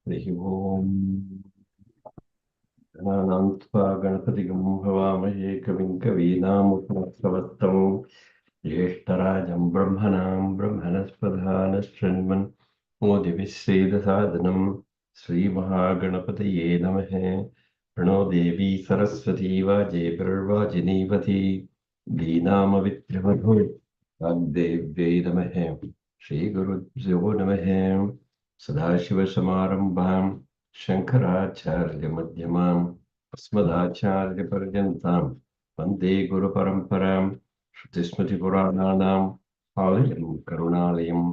हरिः ओम् गणानान्त्वा गणपतिगं हवामहे कविं कवीनामुपमश्रवस्तमं ज्येष्ठराजं ब्रह्मणां ब्रह्मणस्पदानशृण्वन् मोदिभिः श्रीदसादनं श्रीमहागणपतये नमः। प्रणो देवी सरस्वती वाजेभिर्वाजिनीवती दीनामविद्रवधू वाग्देव्यै नमः। श्रीगुरुभ्यो नमः। सदाशिवसमारम्भाम् शङ्कराचार्यमध्यमाम् अस्मदाचार्यपर्यन्ताम् वन्दे गुरुपरम्पराम्। श्रुतिस्मृतिपुराणानाम् आलयम् करुणालयम्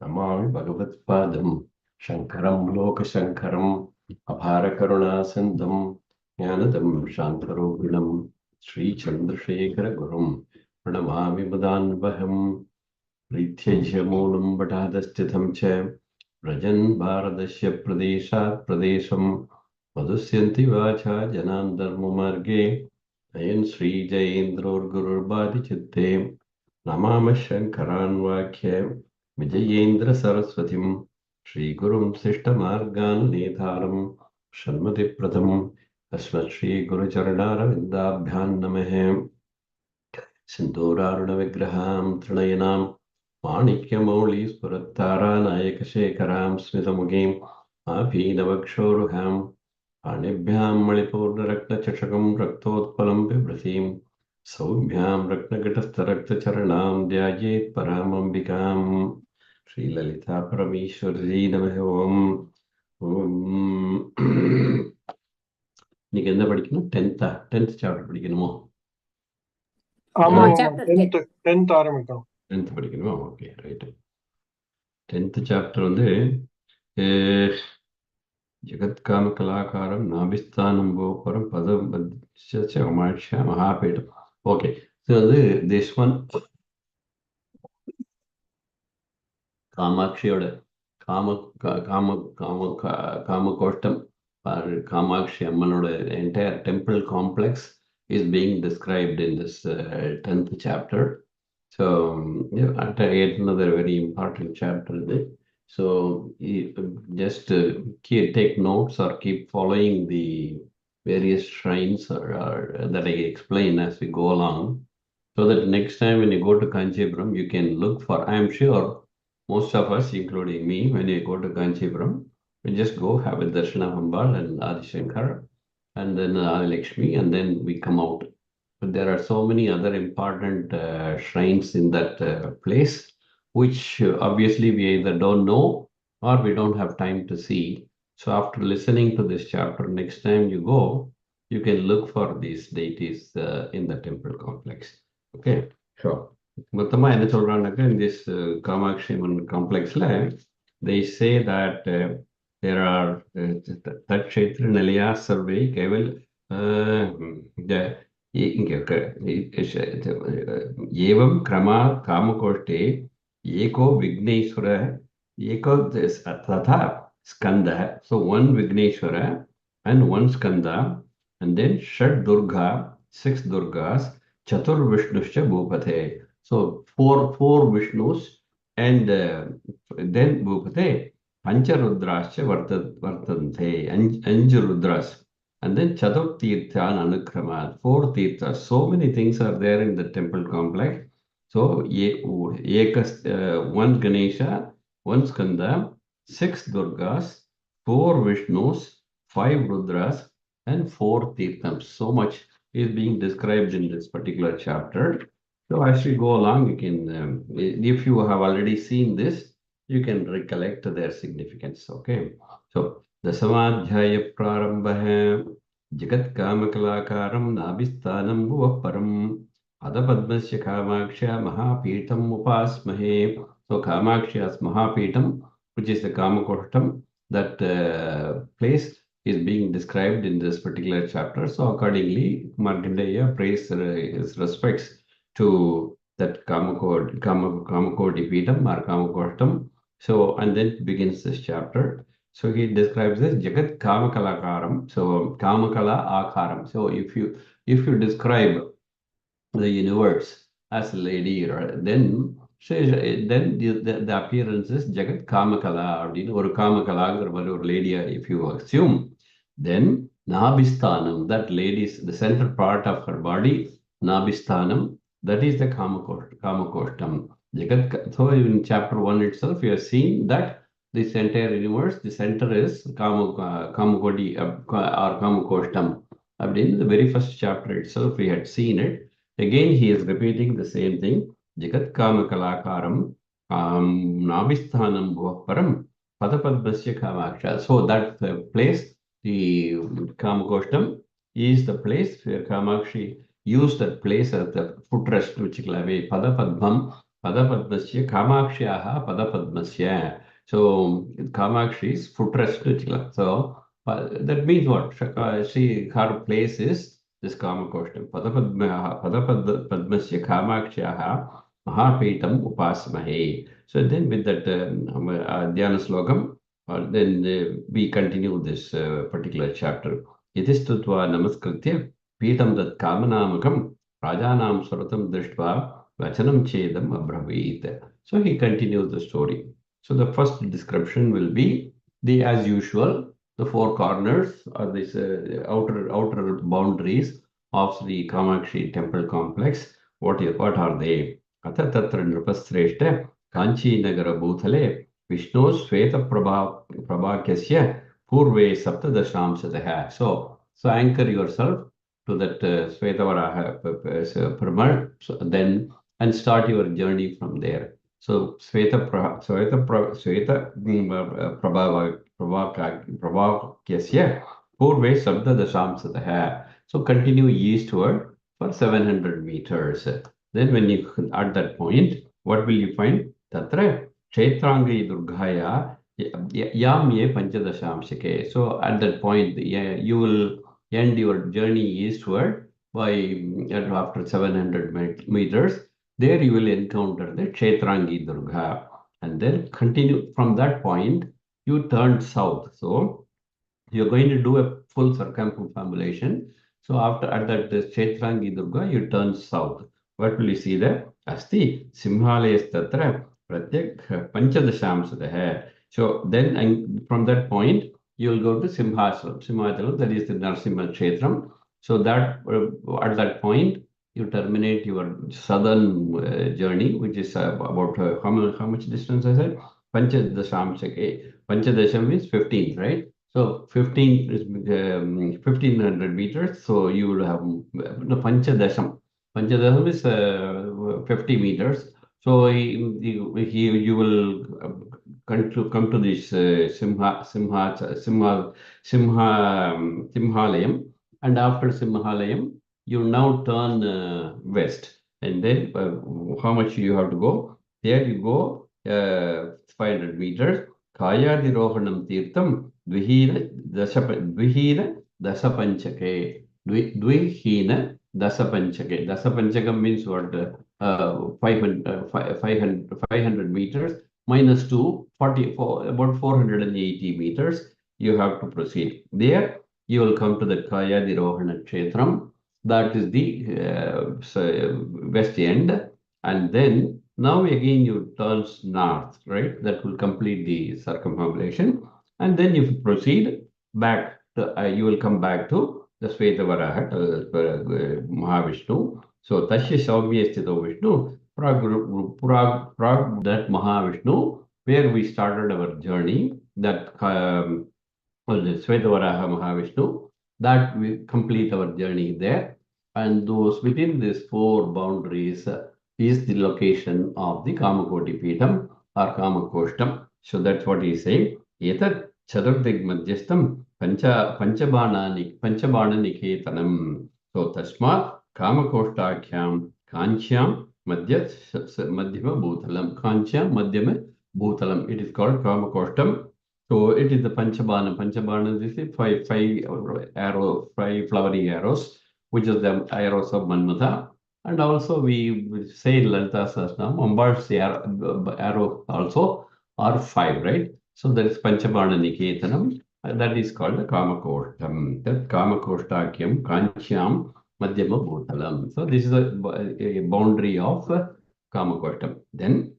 नमामि भगवत्पादम् शङ्करम् लोकशङ्करम् अपारकरुणासिन्धुम् ज्ञानदम् शान्तरूपिणम् श्रीचन्द्रशेखरगुरुम् प्रणमामि मुदान्वहम्। प्रीत्यैष मूलम् वटादस्थितम् च व्रजन् भारतस्य प्रदेशात् प्रदेशम् मधुस्यन्ति वाचा जनान् धर्ममार्गे अयन् श्रीजयेन्द्रोर्गुरुर्बाधिचित्ते नमामः शङ्करान् वाक्य विजयेन्द्र सरस्वतीम् श्रीगुरुं शिष्टमार्गान् नेतारम् षण्मतिप्रथम् अस्मत् श्रीगुरुचरणारविन्दाभ्यां नमः। सिन्दूरारुणविग्रहां त्रिणयनां माणिक्यमौळीस्फुरत्तारानायकशेखरां स्मितमुखीं आभीनवक्षोरुहां पाणिभ्यां मणिपूर्णरत्नचषकं रक्तोत्पलं बिभ्रतीं सौम्यां रत्नघटस्थरक्तचरणां ध्यायेत् परामम्बिकाम्। श्रीललिता परमेश्वरी नमः। ஓம். இன்னைக்கு என்ன படிக்கணும்? 10th chapter படிக்கணுமோ? ஆமா, 10th ஆரம்பிக்கணும். 10th படிக்கணுமா? Okay, right. 10th சாப்டர் வந்து ஜெகத்காமகலாகாரம் நாபிஸ்தானம் கோபுரம் பதம் அமாட்சியா மகாபீடம். ஓகே, ஸோ வந்து திஸ் ஒன் காமாட்சியோட காமகோஷ்டம் காமாட்சி அம்மனோட entire temple complex is being described in this 10th chapter. So yet another very important chapter. So just take notes or keep following the various shrines that I explain as we go along, so that next time when you go to Kanchipuram, you can look for, I am sure most of us, including me, when you go to Kanchipuram, we just go have a darshan of Ambal and Adishankar and then Lakshmi, and then we come out. But there are so many other important shrines in that place, which obviously we either don't know or we don't have time to see. So after listening to this chapter, next time you go, you can look for these deities in the temple complex. Okay, sure. மொத்தமா என்ன சொல்றாங்கன்னாக்கா, in this Kamakshi complex, they say that there are Takshetra Nalaya Survey Keval एवं क्रमा कामकोष्ठे एको विघ्नेश्वर एको तथा स्कंद. So one Vigneshwara and one Skanda, and then Shad Durga, 6 Durgas, Chatur Vishnuscha Bhupate. So four Vishnus and then Bhupate. Pancha Rudrascha Vartante, Anju Rudras. And then Chatur Tirthan Anukramat, 4 Tirthas. So many things are there in the temple complex. So one Ganesha, one Skanda, 6 Durgas, 4 Vishnus, 5 Rudras, and 4 Tirthams. So much is being described in this particular chapter. So as we go along, you can, if you have already seen this, you can recollect their significance. Okay, so दशमाध्याय प्रारंभः जगत्कामकलाकारं नाभिस्थानं भुवः परम् अधपद्मस्य कामाक्ष्या महापीठम् उपास्महे. So Kamakshi as Mahapeetham, which is the Kamakoshtam, that place is being described in this particular chapter. So accordingly, Markandeya pays his respects to that Kamakodi Peetam or Kamakostam. So, and then begins this chapter. So he describes this Jagat Kamakalakaram. So Kamakala Akaram. So if you describe the universe as a lady, then the appearance is Jagat Kamakala, or Kamakala, or lady, if you assume, then Nabhisthanam, that lady's the center part of her body, Nabhisthanam, that is the Kamakostam. So in chapter 1 itself, we have seen that this entire universe, the center is Kamakodi or Kamakostam. In the very first chapter itself, we had seen it. Again, he is repeating the same thing. Jagat Kamakalakaram Nabhisthanam Bhuvaparam Padapadmasya Kamaksha. So that place, the Kamakostam, is the place where Kamakshi used that place as the footrest, which is Padapadmam, Padapadmasya, Kamakshaha Padapadmasya. So Kamakshi's footrest. So that means what? Her place is this Kamakostam. Padapadmasya Kamakshaha Mahapetam Upasmahe. So then with that Dhyana Slokam, then we continue this particular chapter. Yatistutva Namaskritya Petam Dat Kamanamakam Rajanam Suratam Drishtva Vachanam Chedam Abravit. So he continues the story. So the first description will be as usual, the four corners or this outer boundaries of the Kamakshi temple complex. What are they? Atha tatra nrupasreshta Kanchi Nagara Bhutale Vishnu Sveta Prabhakyasya Purve Saptadashamsataha. So anchor yourself to that Svetavaraha Pramal, then and start your journey from there. So Sveta Prabhakyasya Purve Saptadashamsataha. So continue eastward for 700 meters. Then when you at that point, what will you find? Tatra Kshetrangi Durgaya Yamye Panchadashamshake. So at that point, you will end your journey eastward by after 700 meters. There you will encounter the Kshetrangi Durga. And then continue from that point, you turn south. So you're going to do a full circumambulation. So at that Kshetrangi Durga, you turn south. What will you see there? Asti Simhalayas Tatra Pratyak Panchadashamsadaha. So then from that point, you will go to Simhachalam, that is the Narsimha Kshetram. So that at that point, you terminate your southern journey, which is about how much distance I said? Panchadashamsake. Panchadasham means 15, right? So 15 is 1500 meters. So you will have Panchadasham. Panchadasham is 50 meters. So you will come to this Simhalayam, and after Simhalayam, you now turn west, and then how much you have to go? There you go 500 meters. Kayadirohanam Tirtham Dvihina Dasapanchake. Dvihina Dasapanchake. Dasapanchakam means what? 500 meters minus 2, 44, about 480 meters. You have to proceed. There you will come to the Kayadirohana Kshetram. That is the west end. And then now again you turn north, right? That will complete the circumambulation. And then if you proceed back, you will come back to the Svetavaraha, Mahavishnu. So Tasya Saumya Sthito Vishnu, that Mahavishnu, where we started our journey, that the Svetavaraha Mahavishnu, that we complete our journey there. And those within these four boundaries is the location of the Kamakoti Peetam or Kamakostam. So that's what he is saying. Etat Chaturdig Madhyastam Panchabana Niketanam. So Tasmat Kamakostakhyam Kanchyam Madhyama Bhutalam. Kanchyam Madhyama Bhutalam. It is called Kamakostam. So it is the Panchabana. Panchabana is the five flowery arrows, which is the arrows of Manmatha. And also we say in Lalita Sahasranam, Ambal's arrow also are five, right? So there is Panchabana Niketanam, and that is called the Kamakoshtam. That Kamakoshtakyam Kanchyam Madhyama Bhutalam. So this is a boundary of Kamakoshtam. Then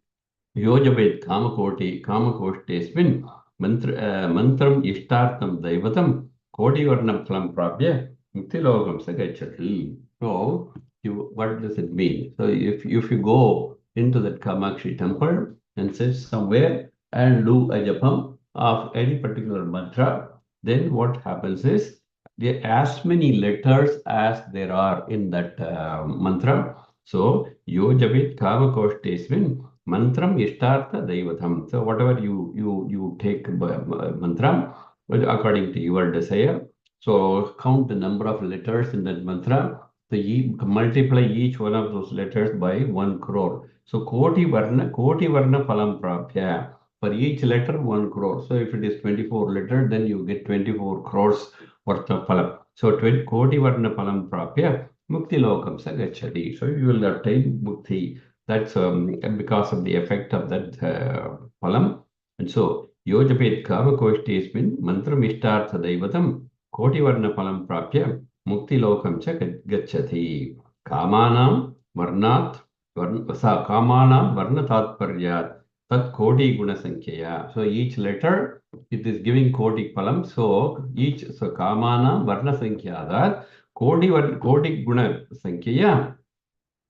योजवेत् कामकोष्टेऽस्मिन् मन्त्रम् इष्टार्थं दैवतं कोटिवर्णफलं प्राप्य मुक्तिलोकं स गच्छति. So, what does it mean? So, if you go into that Kamakshi temple and sit somewhere and do a japam of any particular mantra, then what happens is there are as many letters as there are in that mantra. So, yojavit kamakoštesmin mantram ishtartha daivatam. So whatever you take mantra according to your desire. So count the number of letters in that mantra. So multiply each one of those letters by 1 crore. So koti varna phalam prapya. For each letter 1 crore. So if it is 24 letters, then you get 24 crores worth of phalam. So 20 koti varna phalam prapya mukti lokam sa gachati. So you will attain mukti. That's because of the effect of that phalam. And so, yojapet kavakoshtismin mantram ishtartha daivatam kotivarna phalam prapya mukti lokam cha gacchati. Kamanam varnat kamanam varna tatparyat tat koti guna sankhya. So each letter, it is giving koti phalam. So kamanam varna sankhya koti guna sankhya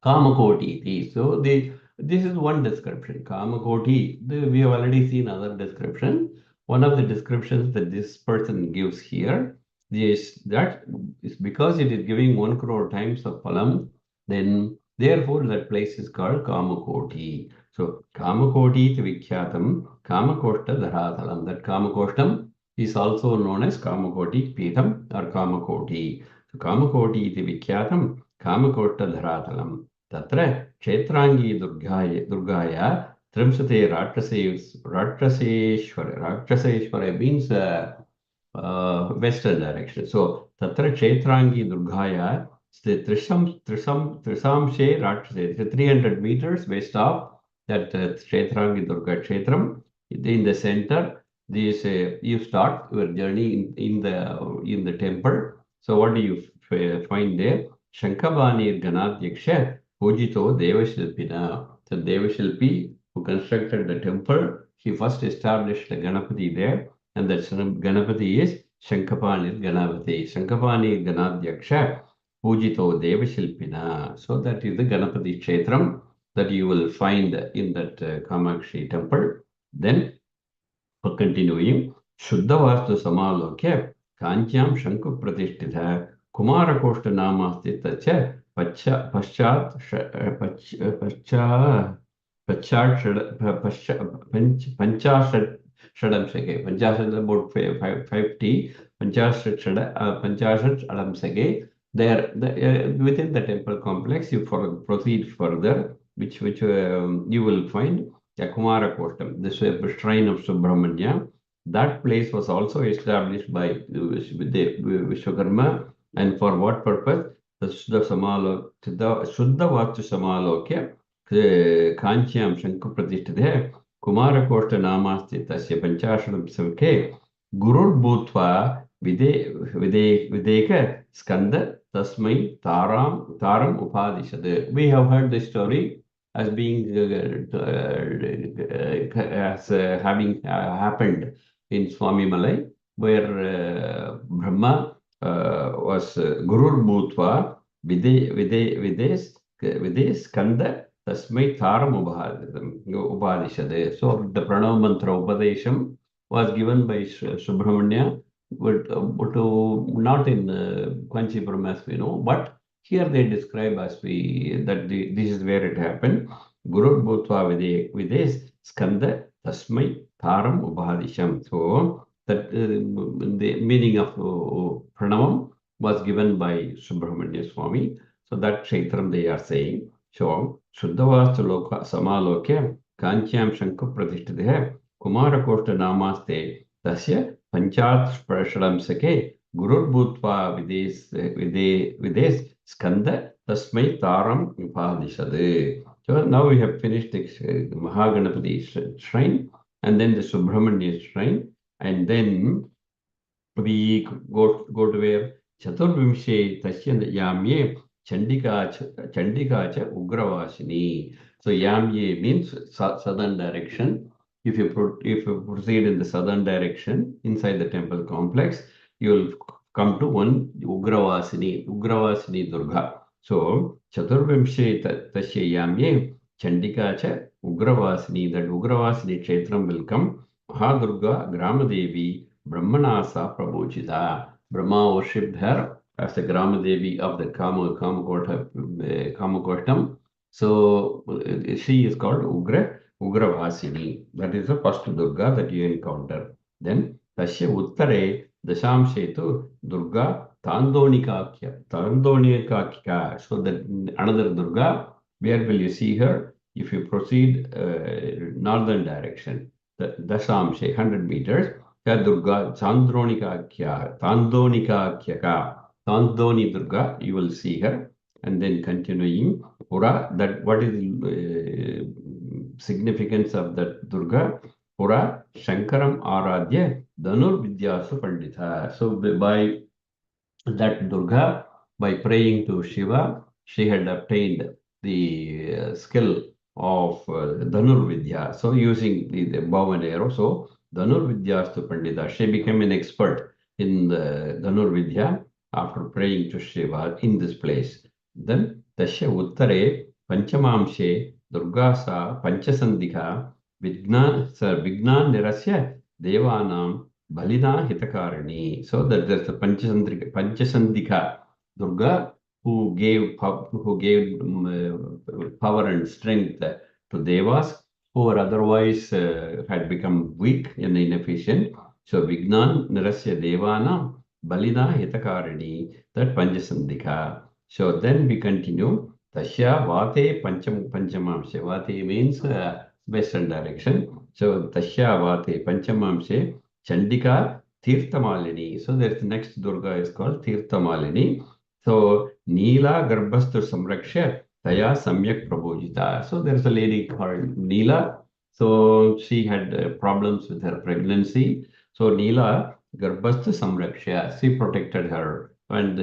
Kamakoti. So this is one description. Kamakoti. We have already seen other description. One of the descriptions that this person gives here is that is because it is giving 1 crore times of phalam, then therefore that place is called Kamakoti. So Kamakoti Vikyatam, Kamakoshta Dharathalam. That Kamakoshtam is also known as Kamakoti Pitham or Kamakoti. So Kamakoti Vikyatam, Kamakoshta Dharathalam. तत्र क्षेत्रांगी दुर्गाय त्रिंशते राक्षसेश्वर means western direction. So tatra क्षेत्रांगी दुर्गाय त्रिशंशे rakshase 300 meters west of that क्षेत्रांगी durga kshetram. In the center, this you start your journey in the temple. So what do you find there? Shankabani Ganadyaksha Pujito Devashilpina. So Devashilpi, who constructed the temple, he first established the Ganapati there, and that Ganapati is Shankapani Ganapati. Shankapani Ganadyaksha Pujito Devashilpina. So that is the Ganapati Kshetram that you will find in that Kamakshi temple. Then, for continuing, Shuddhavastu Samalokya Kancham Shanku Pratishtitha Kumarakoshta Namasthi Tacha पश्चात षडंशके 50 about 50 पंचाशत् षडंशके there within the temple complex you proceed further which you will find Kumara Kostam, this shrine of Subramanya. That place was also established by Vishwakarma, and for what purpose? The Shuddha Vastu Samalokya Kancham Shanku Pratishtade Kumara Koshta Namasti Tasya Panchashadam Savke Gurur Bhutva Videka Skanda Tasmai Taram Upadishade. We have heard this story as being as having happened in Swami Malai, where Brahma was Gurur Bhutva Vides Skanda Tasmai Taram Upadishade. So the Pranav Mantra Upadesham was given by Subramanya, but not in Kanchipuram as we know, but here they describe as this is where it happened. Gurur Bhutva Vides Skanda Tasmai Taram Upadisham. So that the meaning of Pranavam was given by Subramanya Swami. So that Kshetram they are saying. So Shuddhavastu Loka Samalokya Kanchyam Shanku Pratishtadeh Kumara Koshta Namaste Tasya Panchatsparshalam Sake Gurur Bhutva Vides Skanda Tasmai Taram Upadishade. So now we have finished the Mahaganapati shrine and then the Subramanya shrine, and then we go to where Chaturvimshe Tasya Yamye Chandika cha Ugravasini. So Yamye means southern direction. If you proceed in the southern direction inside the temple complex, you will come to one Ugravasini Durga. So Chaturvimshe Tasya Yamye Chandika cha Ugravasini. That Ugravasini Kshetram will come. Mahadurga Gramadevi Brahmanasa Prabhujita. Brahma worshipped her as the Gramadevi of the Kamakottam. So she is called Ugravasini. That is the first Durga that you encounter. Then Tasya Uttare Dashamshetu Durga Tandonikakya. So that another Durga, where will you see her? If you proceed northern direction, the Dashamshe, 100 meters, Durga Tandoni Durga, you will see her. And then continuing Pura, that what is the significance of that Durga? Pura Shankaram Aradhya Dhanur Vidyasu Pandita. So by that Durga, by praying to Shiva, she had obtained the skill of Dhanur Vidya. So using the bow and arrow, so Dhanur Vidyastu Pandita, she became an expert in the Dhanur Vidya after praying to Shiva in this place. Then Tasya Uttare Panchamamshe Durgasa Panchasandhika Vignan Nirasya Devanam Balina Hitakarani. So that there's a Panchasandhika Durga who gave power and strength to Devas who were otherwise had become weak and inefficient. So Vignan Nirasya Devana Balina Hitakarani, that Panchasandhika. So then we continue. Tasya Vate Panchamamshe. Vate means western direction. So Tasya Vate Panchamamshe Chandika Tirthamalini. So there's the next Durga is called Tirthamalini. So Neela Garbhastu Samraksha Taya Samyak Prabhojita. So there's a lady called Neela. So she had problems with her pregnancy. So Neela Garbhastu Samraksha, she protected her and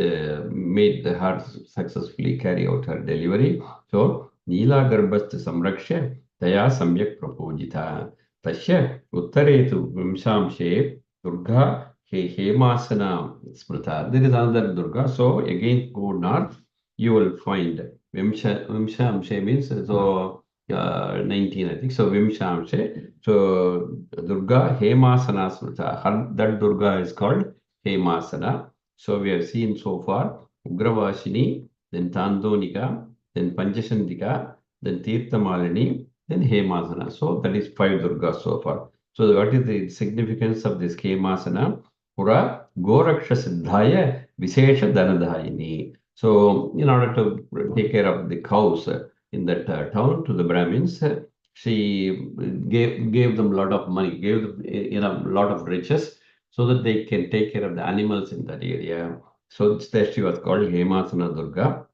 made her successfully carry out her delivery. So Neela Garbhastu Samraksha Taya Samyak Prabhojita. Tasya Uttaretu Vimshamshe Durga Hemasana Smrita. There is another Durga. So again go north, you will find Vimshamshe means so 19, I think. So Vimshamshe. So Durga Hemasana Smrita. That Durga is called Hemasana. So we have seen so far Ugravashini, then Tandonika, then Panchasandhika, then Tirthamalini, then Hemasana. So that is 5 Durgas so far. So what is the significance of this Hemasana? Pura Goraksha Siddhaya Vishesha Dhanadhayini. So in order to take care of the cows in that town to the Brahmins, she gave them a lot of money, gave them a lot of riches so that they can take care of the animals in that area. So that she was called Hemasana Durga.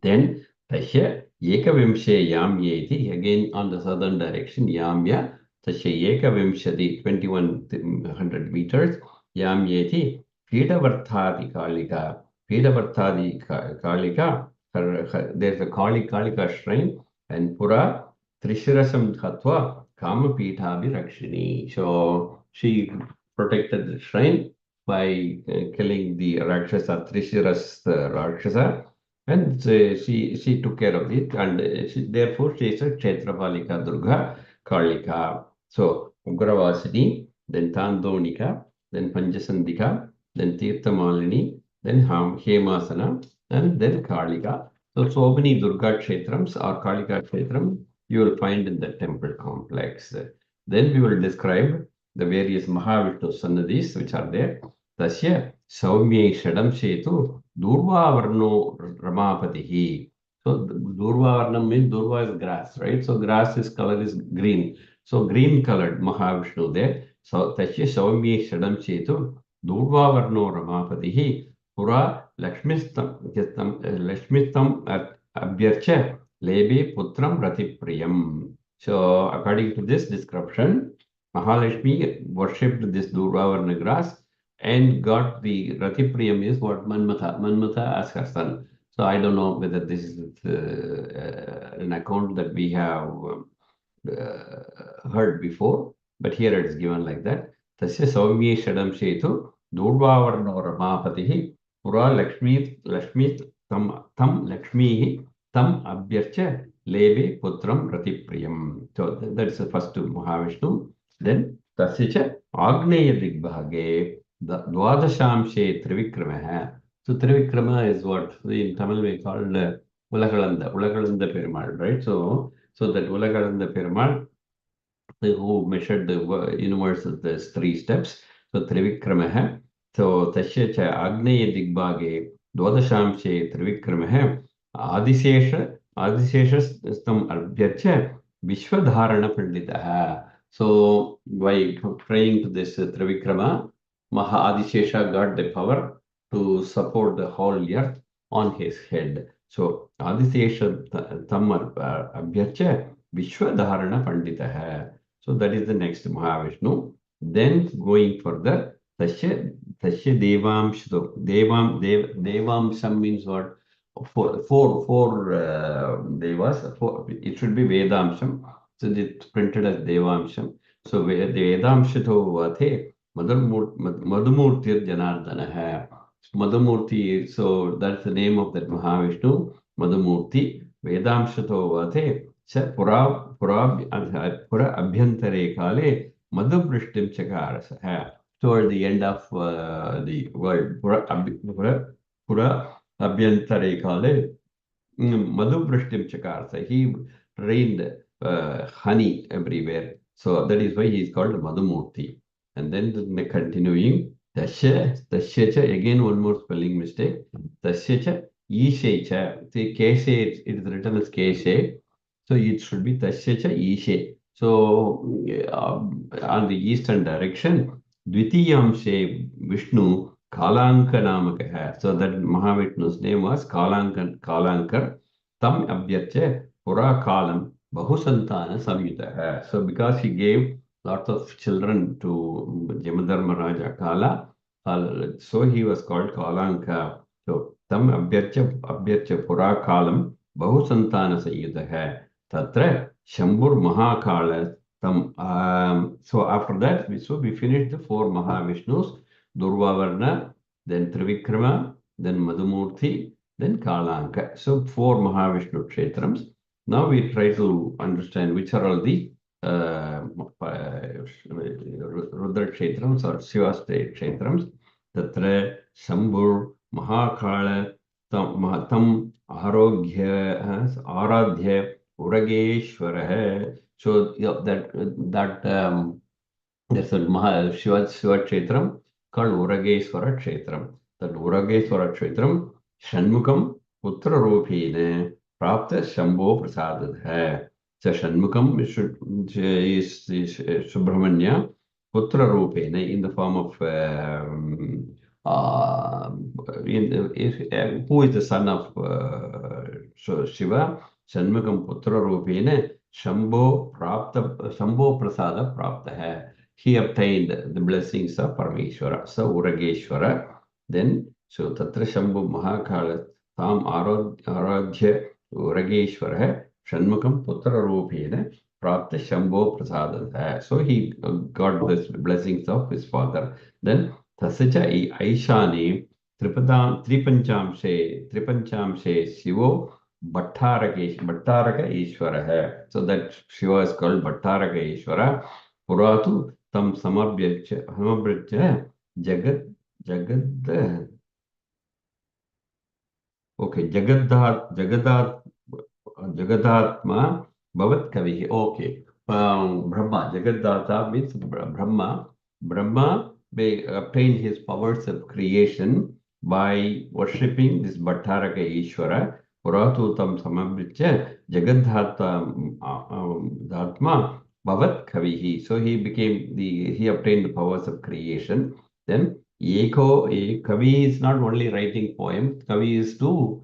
Then Tasya Ekavimshe Yamyeti, again on the southern direction, Yamya, Tasya Ekavimshati, 2100 meters, Yamyeti, Pidavarthadi Kalika, there's a Kalika shrine, and Pura Trishirasam Khatva Kamapithabi Rakshini. So she protected the shrine by killing the Rakshasa, Trishiras Rakshasa. And she took care of it, and therefore she is a Kshetrapalika Durga Kalika. So Ugravasini, then Tandonika, then Panchasandhika, then Tirthamalini, then Hemasana, and then Kalika. So many Durga Kshetrams or Kalika Kshetram you will find in the temple complex. Then we will describe the various Mahavishnu Sannadhis which are there. Tasya Saumye Shadam Shetu Durva Varno Ramapatihi. So Durva Varnam means Durva is grass, right? So grass color is green. So green colored Mahavishnu there. तस्य सौम्ये षडं चेतु दूर्वावर्णो रमापतिः पुरा लक्ष्मीस्तम् अभ्यर्च्य लेबे putram ratipriyam. So according to this description, Mahalakshmi worshipped this Durvavarna grass and got the Ratipriyam is what Manmatha as her son. So I don't know whether this is an account that we have heard before, but here it is given like that. Tasya Saumye Shadam Shetu Durvavarno Ramapatihi Pura Lakshmi tam Lakshmi tam Abhyarcha Leve Putram Ratipriyam. So that is the first Mahavishnu. Then Tasya Agneya Digbhage Dwadashamshe Trivikramaha. So Trivikrama is what in Tamil we call Ulakalanda Perumal, right? So that Ulakalanda Perumal, who measured the universe as there's 3 steps. So Trivikramaha. So Tasya cha Agneya Digbhage Dwadashamshe Trivikramaha Adisesha Stam Abhyarcha Vishwadharana Panditaha. So by praying to this Trivikrama, Adisesha got the power to support the whole earth on his head. So Adisesha Tam Abhyarcha Vishwadharana Panditaha. So that is the next Mahavishnu. Then going further, Tasya Devamsham means what? Four devas. It should be Vedamsham. So it's printed as Devamsham. So Vedamshito Vate Madhumurtir Janardana. Madhumurti, so that's the name of that Mahavishnu, Madhumurti. Vedamshito Vate Pura Abhyantare Kale Madhubrishtim Chakarasa. Toward the end of the word Pura Abhyantare Kale Madhubrishtim Chakarasa. He rained honey everywhere. So that is why he is called Madhumurti. And then continuing, Tasya, again one more spelling mistake. Tasya Ishe. See, Keshe, it is written as Keshe. So it should be Tasya cha Ishe. So on the eastern direction, Dvitiyamshe Vishnu Kalanka Namakaha. So that Mahavishnu's name was Kalankar. Tam Abhyarcha Pura Kalam Bahusantana Samyutaha. So because he gave lots of children to Jamadharma Raja Kala, so he was called Kalanka. So Tam Abhyarcha Pura Kalam Bahusantana Samyutaha. Tatra Shambhur Mahakala Tam. So after that, we finished the 4 Mahavishnus, Durvavarna, then Trivikrama, then Madhumurti, then Kalanka. So 4 Mahavishnu Kshetrams. Now we try to understand which are all the Rudra Kshetrams or Shiva Kshetrams. Tatra Shambhur Mahakala Tam Aradhya Urageshwara. So that there's a Shiva Kshetram called Urageshwara Kshetram. That Urageshwara Kshetram Shanmukam Putra Rupine Prapta Shambho Prasadadha. So Shanmukam is Subramanya Putra Rupine in the form of who is the son of Shiva? Shanmukam Putra Rupine Shambho Prasada Prapta hai. He obtained the blessings of Parameshwara. So Urageshwara. Then, so Tatra Shambhu Mahakala Tam Aradhya Urageshwara Shanmukam Putra Rupena Prapta Shambho Prasada. So he got the blessings of his father. Then Tasacha Aishani Tripanchamshe Shivo Bhattaraka Ishvara. So that Shiva is called Bhattaraka Ishvara. Puratu Tam Samabhyacha Jagad. Okay, Jagadatma Bhavat Kavihi. Okay. Brahma. Jagadata means Brahma. Brahma may obtain his powers of creation by worshipping this Bhattaraka Ishvara. Puratu Tam Samabhyacha Jagadhatma Bhavat Kavihi. So he obtained the powers of creation. Then Kavi is not only writing poems, Kavi is to,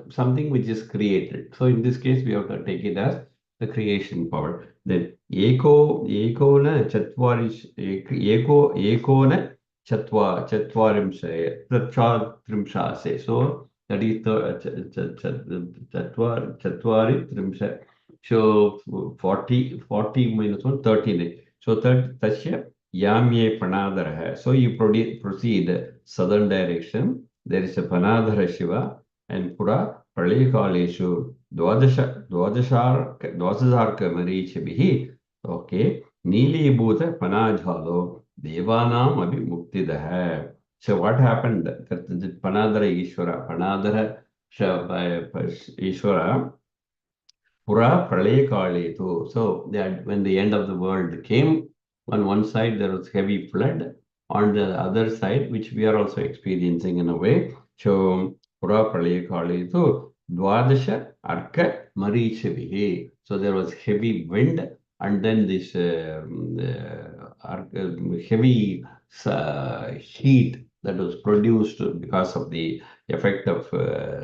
something which is created. So in this case, we have to take it as the creation power. Then Ekona Chatvarimsha. So that is the Chatvari Trimsha. So 40 minus 1, 13. So Tasya Yamye Panadara. So you proceed southern direction. There is a Panadhara Shiva and Pura Pralyakaleshu Dwadasarka Marichabihi. Okay. Neeli Bhuta Panajhalo Devanam Abhi Muktidaha. So what happened? That Panadhara Ishvara, Panadhara Ishvara Pura Pralaya Kaletu. So that when the end of the world came, on one side there was heavy flood, on the other side, which we are also experiencing in a way. So Pura Pralaya Kaletu, Dwadasha Arka Marichavihi. So there was heavy wind, and then this heavy heat that was produced because of the effect of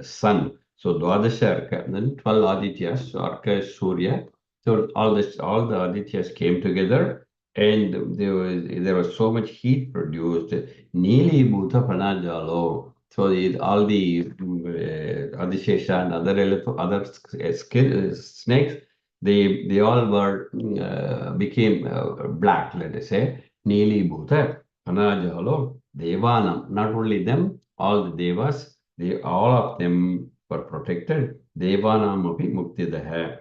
sun. So Dwadasha Arka, and then 12 Adityas, so Arka is Surya. So all the Adityas came together, and there was so much heat produced. Nili Bhuta Panajalo. So all the Adishesha and other snakes, they all became black, let us say. Nili Bhuta Panajalo Devanam. Not only them, all the devas, all of them were protected. Devanam api muktidaha.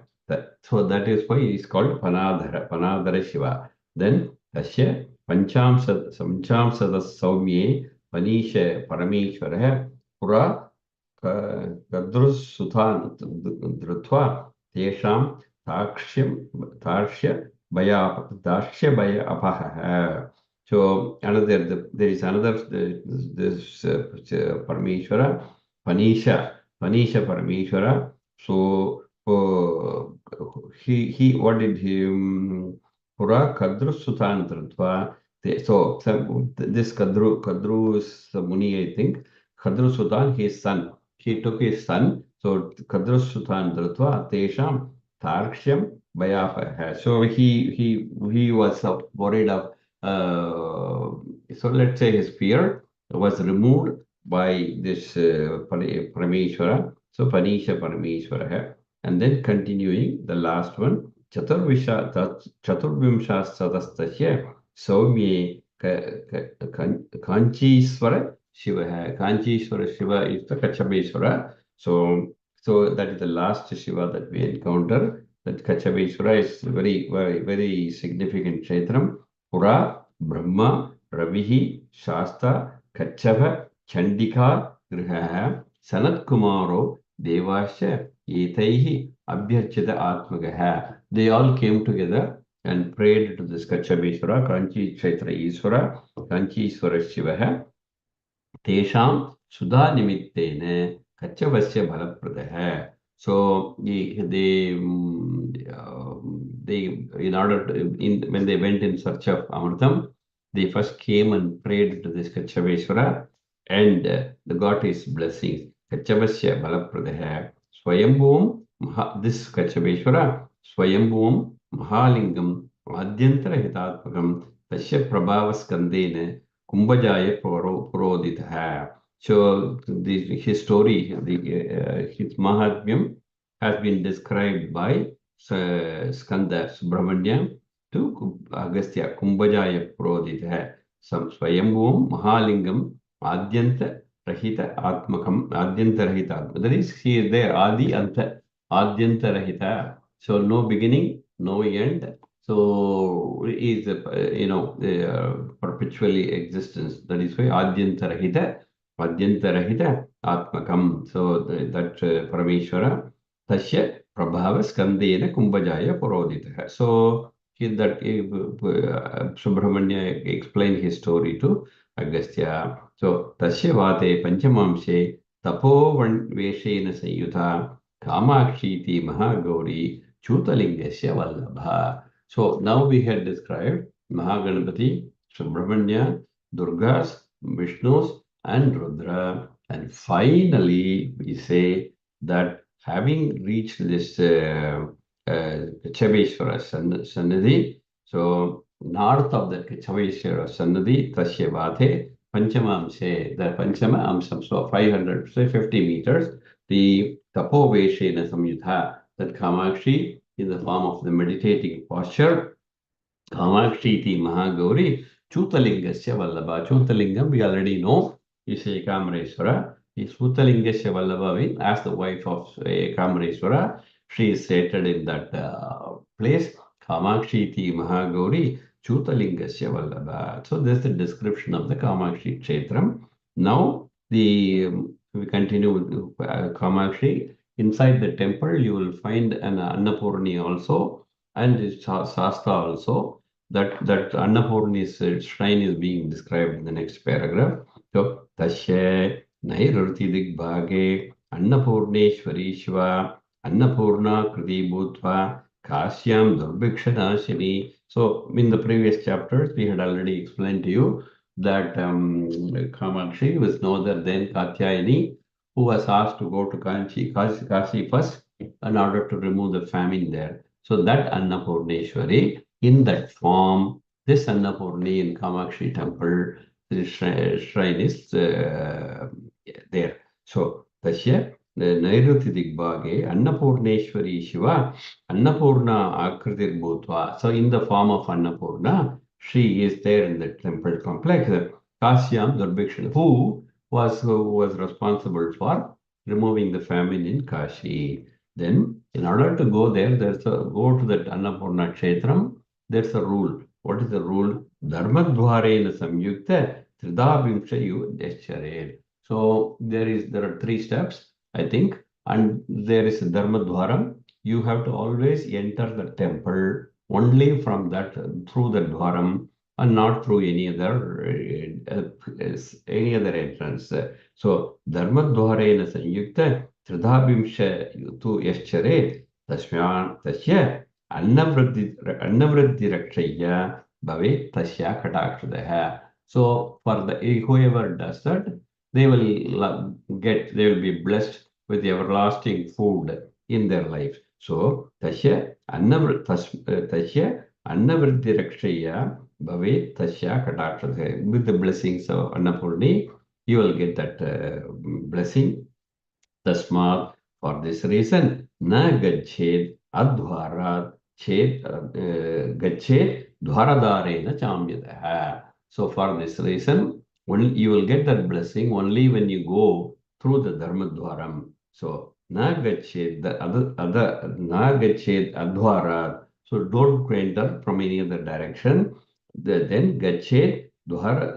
So that is why he is called Panadhara Shiva. Then Tasya Samchamsada Saumye Panisha Parameshwara Pura Kadrus Suthan Drutva Tesham Tarshya Baya Apaha. So there is another this Parameshwara Panisha Parameshwara. So he what did he Pura Kadru Sutantratva. So this Kadru is the Muni, I think. Kadru Sutan, his son. He took his son. So Kadru Sutantratva Tesham Tarkshyam Bayapaha. So he was worried of so let's say his fear was removed by this Parameshwara. So Panisha Parameshwara. And then continuing the last one, Chaturvimsha Sadastasya Saumye Kanchishwara Shiva. Kanchishwara Shiva is the Kachabeshwara. So that is the last Shiva that we encounter. That Kachabeshwara is very, very, very significant Kshetram. Pura, Brahma, Ravihi, Shasta, Kachava, Chandika, Griha, Sanat Kumaro, Devasha, Etaihi, Abhyachita Atmagaha. They all came together and prayed to this Kachabeshwara, Kanchi Kshetra Iswara, Kanchi Iswara Shivaha, Tesham Sudha Nimittene, Kachavasya Balapradaha. So they in order to, when they went in search of Amritam, they first came and prayed to this Kachaveshwara and the got his blessings. Kachavasya Balapradaha. Swayambhuvam, this Kachaveshwara, Swayambhuvam Mahalingam Adhyantara Hitatmakam Tasya Prabhavaskandene Kumbhajaya Puroditaha. So his story, his Mahatmyam has been described by Skanda Subramanyam to Agastya Kumbhajaya Puroditaha. Some Swayambhuvam Mahalingam Adyanta Rahita Atmakam Adyanta Rahita. That is, he is there, Adi Anta Adyanta Rahita. So no beginning, no end. So is perpetually existence. That is why Adyantarahita Atmakam. So that Parameshwara Tasya Prabhava Skandena Kumbhajaya Puroditaha. So that Subramanya explained his story to Agastya. So Tasya Vate Panchamamshe Tapo Veshena Sayuta Kamakshi Ti Mahagauri Chutalingasya Vallabha. So now we had described Mahaganapati, Subramanya, Durgas, Vishnus, and Rudra. And finally, we say that having reached this Kachaveshwara Sannidhi, so north of the Kachaveshwara Sannidhi, Tasya Vadhe, Panchamamse, the Panchama Amsam, so 500, say 50 meters, the Tapoveshena Samyudha, that Kamakshi, in the form of the meditating posture, Kamakshi iti Mahagauri, Chutalingasya Vallabha. Chutalingam, we already know, is Ekamereswara. Is Chutalingasya Vallabha, as the wife of Ekamereswara, she is stated in that place. Kamakshi iti Mahagauri, Chutalingasya Vallabha. So this is the description of the Kamakshi Kshetram. Now, we continue with Kamakshi. Inside the temple, you will find an Annapurni also, and Shasta also. That Annapurni's shrine is being described in the next paragraph. So, Tasya Nairurti Digbhage Annapurneshwari Shiva Annapurna Kriti Bhutva Kasyam Durbhikshanashini. So, in the previous chapters, we had already explained to you that Kamakshi was no other than Katyayani, who was asked to go to Kashi first in order to remove the famine there. So that Annapurneshwari, in that form, this Annapurni in Kamakshi temple, the shrine is there. So Tasya Nairuti Digbhage Annapurneshwari Shiva Annapurna Akritir Bhutva. So in the form of Annapurna, she is there in the temple complex. Kasyam Durbhikshan, who was responsible for removing the famine in Kashi. Then, in order to go there, go to that Annapurna Kshetram. There's a rule. What is the rule? Dharmadhvarena Samyukta Tridabhimsha Yudhyacharet. So there are 3 steps, I think, and there is a Dharmadhvaram. You have to always enter the temple only from that through the Dvaram and not through any other entrance. So Dharmadhvarena Samyukta Tridabhimsha tu Yaschare Tasya Annavriddhi Rakshaya Bhave Tasya Katakshadaha. So for the whoever does that, they will be blessed with everlasting food in their life. So Tasya Annavriddhi Rakshaya Bhave Tasya Katakshadaha. With the blessings of Annapurni, you will get that blessing. Tasmat, for this reason, na gached adhvarat ched gached dwaradarena chamyadaha. So for this reason, you will get that blessing only when you go through the Dharmadhvaram. So na gached the other na gached adhvarat. So don't enter from any other direction. Then gached dwarena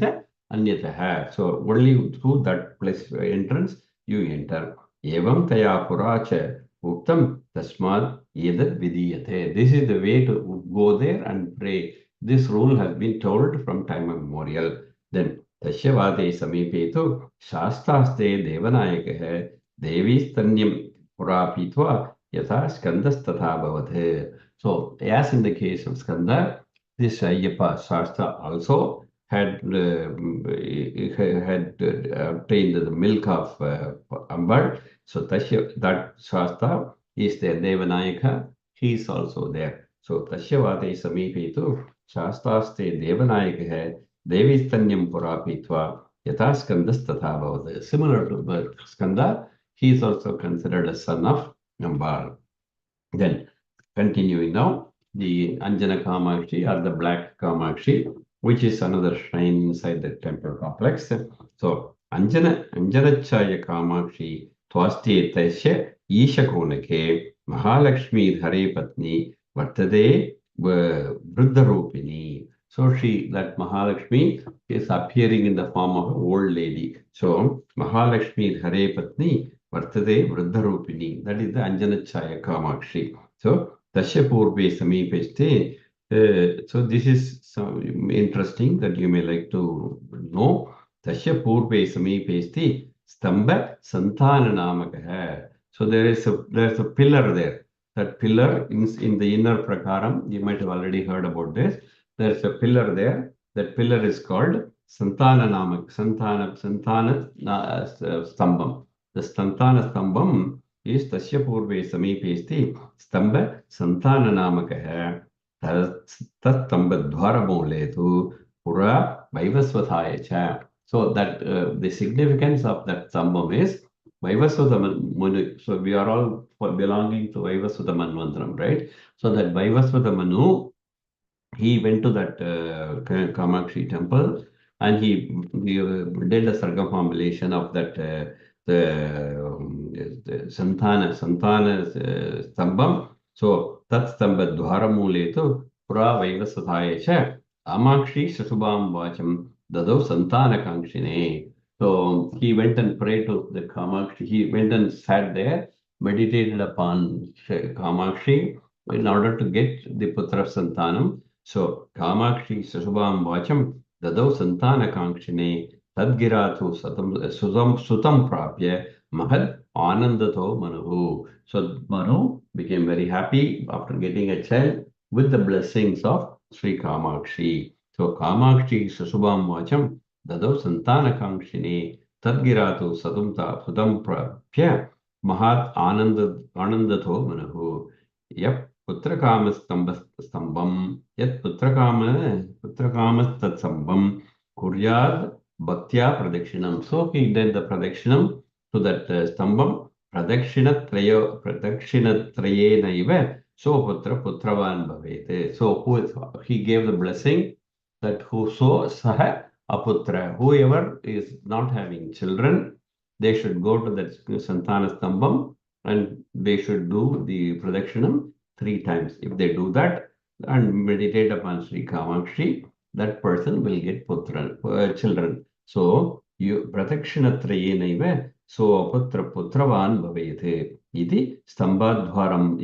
cha Anyataha. So only through that place entrance you enter. Evam taya puracha uktam tasmad edad vidiyate. This is the way to go there and pray. This rule has been told from time immemorial. Then Tashyavade samipetu shastaste devanayakaha devi stanyam purapitva yatha skandas tatha bhavathe. So as in the case of Skanda, this Ayyappa Shastra also had obtained the milk of Ambar. So that Shasta is there. Devanayaka, he is also there. So Tashyavade Samipetu Shastaste Devanayaka Devi Stanyam Purapitva Yata Skandas Tatha Bhavata. Similar to the Skanda, he is also considered a son of Ambar. Then continuing now, the Anjana Kamakshi or the Black Kamakshi, which is another shrine inside the temple complex. So Anjanachaya Kamakshi Twaste Tasya Isha Konake Mahalakshmi Hare Patni Vartade Vruddharupini. So that Mahalakshmi is appearing in the form of an old lady. So Mahalakshmi Hare Patni Vartade Vruddharupini. That is the Anjanachaya Kamakshi. So Tasya Purve Samipeste. So this is some interesting that you may like to know. Tasya Purve Samipeste Stamba Santana Namakaha. So there's a pillar there. That pillar in the inner prakaram, you might have already heard about this. There's a pillar there. That pillar is called Santana Namak, Santana Stambam. The Santana Stambam is Tasya Purve Samipesti Stamba Santana Namakaha. Tattambadhvaramule Pura Vaivasvathaya cha. So that the significance of that Sambam is Vaivasvata Manu. So we are all belonging to Vaivasvata Manvantram, right? So that Vaivasvata Manu, he went to that Kamakshi temple and he did a circumambulation of that the Santana Stambam. So Tat Stamba Dwaramule to Pura Vaivasvataya cha Kamakshi Shashubam Vacham Dado Santana Kankshine. So he went and prayed to the Kamakshi. He went and sat there, meditated upon Kamakshi in order to get the Putra Santanam. So Kamakshi Sashubam Vacham Dadau Santana Kankshine Tadgiratu Sutam Prapya Mahad Anandato Manu. So Manu became very happy after getting a child with the blessings of Sri Kamakshi. So Kamakshi Sashubam Vacham Dadau Santana Kankshine Tadgiratu Sutam Prapya Mahat Anandato Manu. Yep. Putrakamasthambam yat putrakamasthambam kuryad bhaktya pradakshinam. So he did the pradakshinam to that stambam. Pradakshinatrayena so putravan bhavete. So he gave the blessing that whoso saha aputra, whoever is not having children, they should go to that Santana Stambam and they should do the Pradakshinam 3 times. If they do that and meditate upon Sri Kamakshi, that person will get children. So you Pradakshinatrayenaiva so putravan bhavete. Iti stambadvaram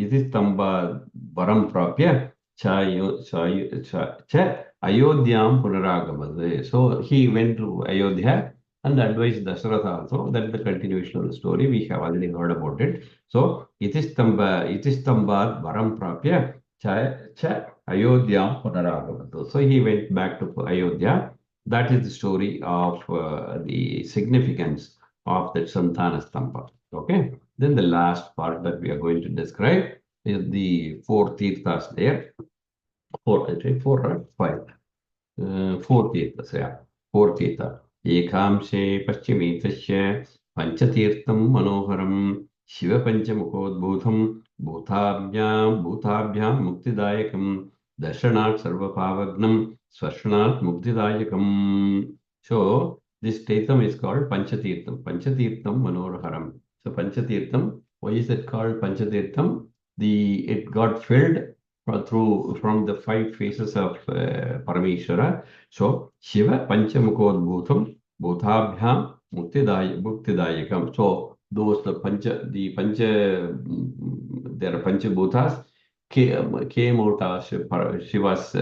prapya cha Ayodhyam Punaragamade. So he went to Ayodhya and advised Dasharatha also. That's the continuation of the story. We have already heard about it. So itistambad varam prapya cha Ayodhyam Punaragamade. So he went back to Ayodhya. That is the story of the significance of the Santana Stamba. Okay. Then the last part that we are going to describe is the 4 tirthas there. 4, I think 4 or 5. 4 tirthas, yeah. 4 tirthas. Ekamshe Paschimithasya Panchatirtham Manoharam Shiva Panchamukodbhutam Bhutabhyam Muktidayakam Darshanat Sarvapavagnam Swarshanat Muktidayakam. So this tirtham is called Panchatirtham. Panchatirtham Manoharam. So Panchatirtham, why is it called Panchatirtham? It got filled from the 5 faces of Parameshwara. So Shiva Panchamukodbhutam Bhutabhyam Muktidayakam. So those there are Pancha Bhutas came out of Shiva's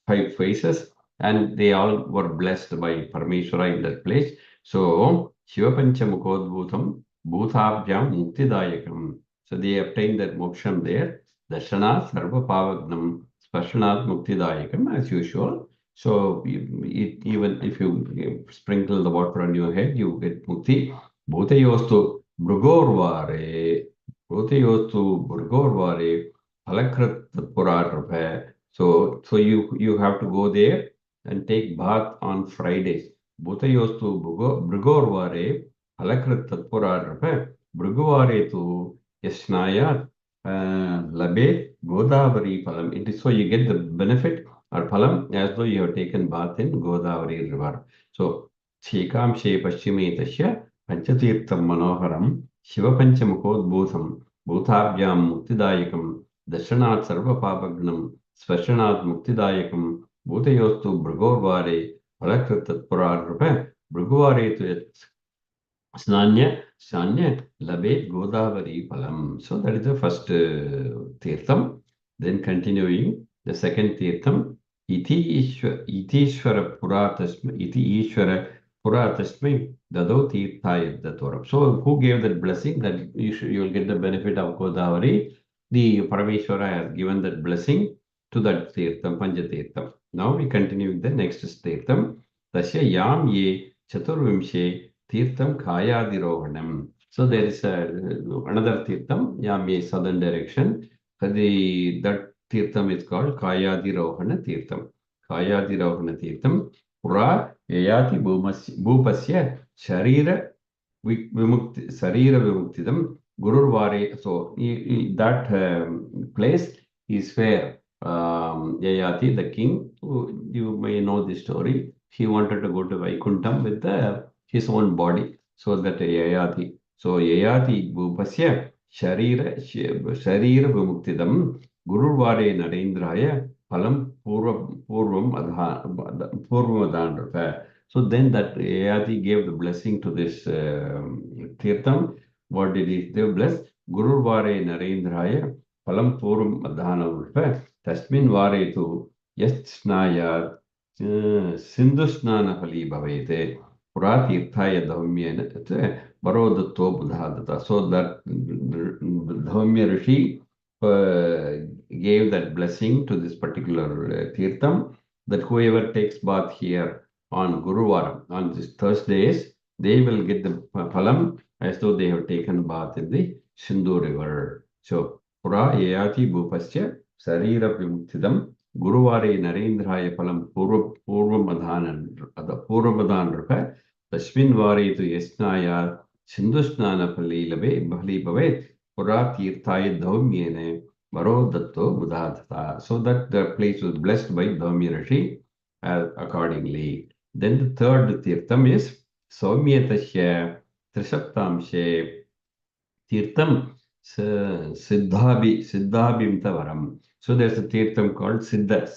5 faces and they all were blessed by Parameshwara in that place. So Shiva Panchamukodbhutam Bhutabhyam Muktidayakam. So they obtained that moksham there. Darshanat Sarva Pavagnam Sparshanat Muktidayakam as usual. So even if you sprinkle the water on your head, you get mukti. Bhutayostu Brugorvare Halakrat Purarabha. So you have to go there and take bath on Fridays. Bhutayostu Brugorvare Halakrat Purarabha Bruguvare to Yasnayat Labe Godavari Palam. It is so you get the benefit or Palam as though you have taken bath in Godavari river. So Chikam She Paschimetasya Panchatirtham Manoharam Shiva Panchamukodbhutam Bhutabhyam Muktidayakam Darshanat Sarva Papagnam Swarshanat Muktidayakam Bhutayostu Brugorvare Palakritat Purarrupa Bruguvare to Snanya Labe Godavari Palam. So that is the first Tirtham. Then continuing, the second Tirtham, Iti Ishvara Puratasma, Iti Ishvara Pura Tasmai Dadau Tirthaya Datoram. So who gave that blessing that you will get the benefit of Godavari? The Parameshwara has given that blessing to that Tirtham, Panchatirtham. Now we continue with the next Tirtham. Tasya Yam Ye Chaturvimshe Tirtham Kayadirohanam. So there is another Tirtham, Yam Ye southern direction. That Tirtham is called Kayadirohana Tirtham. Kayadirohana Tirtham. Pura Yayati Bhupasya Sharira Vimuktidam Gururvare. So that place is where Yayati, the king, you may know the story. He wanted to go to Vaikuntham with his own body. So that Yayati. So Yayati Bhupasya Sharira Vimuktidam Gururvare Narendraya Palam Purvam. So then that Yayati gave the blessing to this Tirtham. What did he bless? Gururvare Narendraya Palam Purvam Adhana Tasmin Vare tu Yasnaya Sindhusnana Fali Bhavete Puratirthaya Dhaumya Barodatto Buddhadata. So that Dhaumya Rishi gave that blessing to this particular Tirtham, that whoever takes bath here on Guruvaram, on these Thursdays, they will get the phalam as though they have taken bath in the Sindhu river. So, Pura Yayati Bhupasya Sarira Vimuktidam Guruvare Narendraya Phalam Purvamadan Rupa Tashmin Vare tu Yasnaya Sindhusnana Bhali Bhavet Pura Tirthaya Dhaumyene Maro Datto Buddhadata. So that the place was blessed by Dhaumya Rishi accordingly. Then the third Tirtham is Saumyatasya Trisaptamshe Tirtham Siddhabimtavaram. So there's a Tirtham called Siddha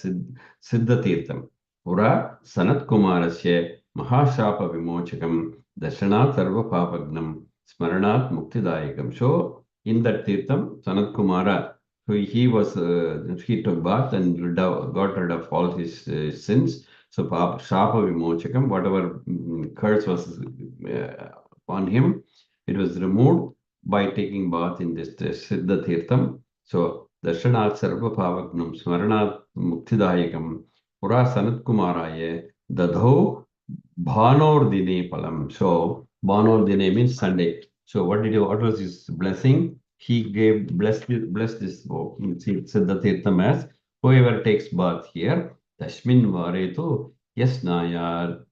Tirtham. Pura Sanat Kumarasya Mahashapa Vimochakam Dashanat Sarva Papagnam Smaranat Muktidayakam. So in that Tirtham, Sanat Kumara, he took bath and got rid of all his sins. So Shapa Vimochakam, whatever curse was on him, it was removed by taking bath in this Siddha Tirtham. So Darshanat Sarva Pavagnam Smaranat Muktidayakam Pura Sanat Kumaraye Dadho Bhanor Dine Palam. So Bhanor Dine means Sunday. So what was his blessing? He blessed this Siddha Tirtham as whoever takes bath here, Tashmin Varetu Yasnayad